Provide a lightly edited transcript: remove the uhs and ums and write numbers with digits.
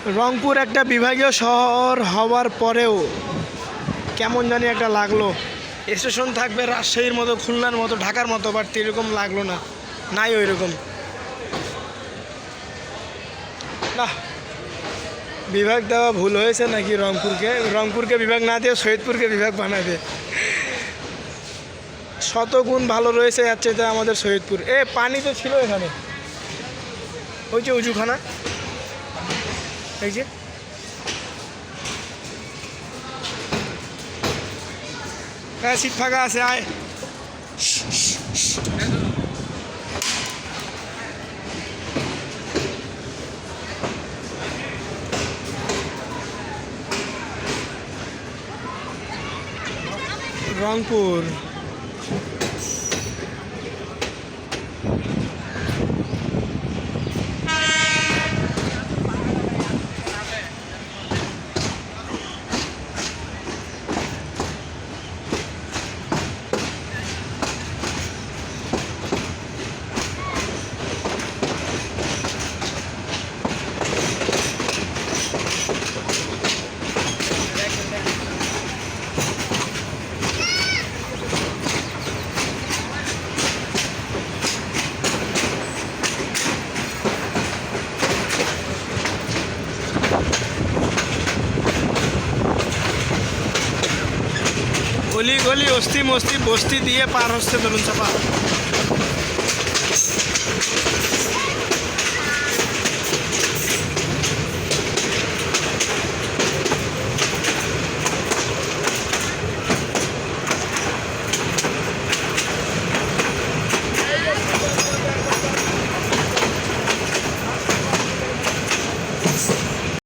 রংপুর একটা বিভাগীয় শহর হওয়ার পরেও কেমন জানি একটা লাগলো। স্টেশন থাকবে রাজশাহীর মতো, খুলনার মতো, ঢাকার মতো, বাট এরকম লাগলো না, নাই ওই রকম। না, বিভাগ দেওয়া ভুল হয়েছে নাকি? রংপুরকে বিভাগ না দিয়ে সৈয়দপুরকে বিভাগ বানাবে। শতগুণ ভালো রয়েছে এর চাইতে আমাদের সৈয়দপুর। পানি তো ছিল এখানে, ওই যে উজুখানা, এই যে হ্যাঁ, সিট ফাঁকা আছে, আয়। রংপুর গলি গলি অস্তি মস্তি বস্তি দিয়ে পার হচ্ছে দোলন চাপা।